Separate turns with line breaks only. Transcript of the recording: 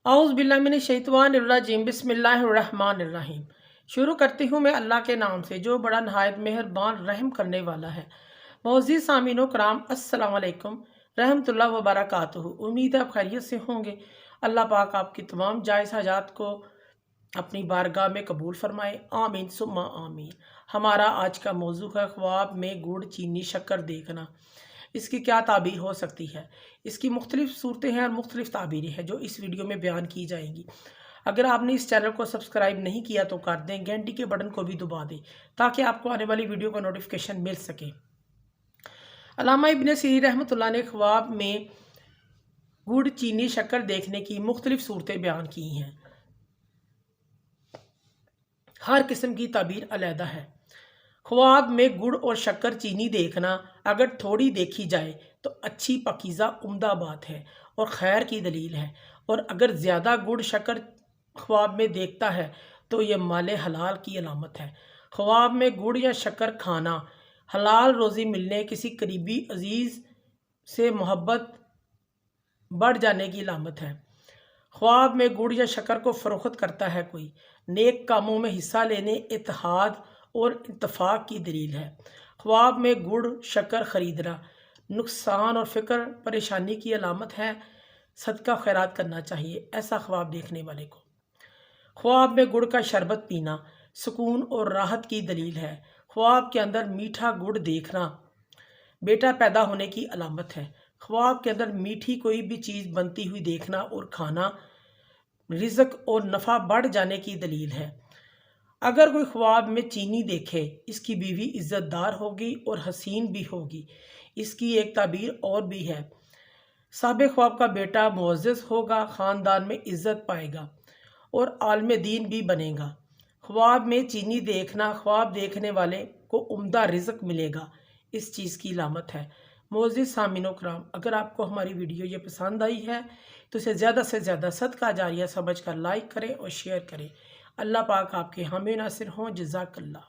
औज़ बिल्लाहि मिनश शैतानिर्रजीम बिस्मिल्लाहिर्रहमानिर्रहीम। शुरू करती हूँ मैं अल्लाह के नाम से जो बड़ा नहायत मेहरबान रहम करने वाला है। मोअज़्ज़िज़ सामीन कराम, अस्सलाम वालेकुम रहमतुल्लाह व बरकातुहू। उम्मीद है आप खैरियत से होंगे। अल्लाह पाक आपकी तमाम जायज़ हाजात को अपनी बारगाह में कबूल फरमाए, आमीन सुम्मा आमीन। हमारा आज का मौजू है ख्वाब में गुड़, चीनी, शक्कर देखना। इसकी क्या ताबीर हो सकती है। इसकी मुख्तलिफ सूरतें हैं और मुख्तलिफ ताबीरें हैं जो इस वीडियो में बयान की जाएंगी। अगर आपने इस चैनल को सब्सक्राइब नहीं किया तो कर दें, घंटी के बटन को भी दबा दें ताकि आपको आने वाली वीडियो का नोटिफिकेशन मिल सके। अल्लामा इब्न सीरीन रहमतुल्लाह ने ख्वाब में गुड़, चीनी, शक्कर देखने की मुख्तलिफ सूरतें बयान की हैं। हर किस्म की ताबीर अलहदा है। ख्वाब में गुड़ और शक्कर, चीनी देखना अगर थोड़ी देखी जाए तो अच्छी, पकीज़ा, उम्दा बात है और खैर की दलील है, और अगर ज़्यादा गुड़, शक्कर ख्वाब में देखता है तो यह माले हलाल की अलामत है। ख्वाब में गुड़ या शक्कर खाना हलाल रोज़ी मिलने, किसी करीबी अजीज़ से मोहब्बत बढ़ जाने की अलामत है। ख्वाब में गुड़ या शक्कर को फ़रोख्त करता है कोई, नेक कामों में हिस्सा लेने, इत्तेहाद और इत्तफाक की दलील है। ख्वाब में गुड़, शक्कर खरीदना नुकसान और फ़िक्र परेशानी की अलामत है। सदका खैरात करना चाहिए ऐसा ख्वाब देखने वाले को। ख्वाब में गुड़ का शरबत पीना सुकून और राहत की दलील है। ख्वाब के अंदर मीठा गुड़ देखना बेटा पैदा होने की अलामत है। ख्वाब के अंदर मीठी कोई भी चीज़ बनती हुई देखना और खाना रिज़्क और नफ़ा बढ़ जाने की दलील है। अगर कोई ख्वाब में चीनी देखे, इसकी बीवी इज़्ज़तदार होगी और हसीन भी होगी। इसकी एक ताबीर और भी है, साहिब ख्वाब का बेटा मुअज़्ज़ज़ होगा, ख़ानदान में इज़्ज़त पाएगा और आलिम दीन भी बनेगा। ख्वाब में चीनी देखना ख्वाब देखने वाले को उम्दा रिज़्क मिलेगा, इस चीज़ की अलामत है। मुअज़्ज़िज़ सामीन कराम, अगर आपको हमारी वीडियो ये पसंद आई है तो इसे ज़्यादा से ज़्यादा सदका जारिया समझ कर लाइक करें और शेयर करें। अल्लाह पाक आपके हामी नासिर हों। जज़ाकल्लाह।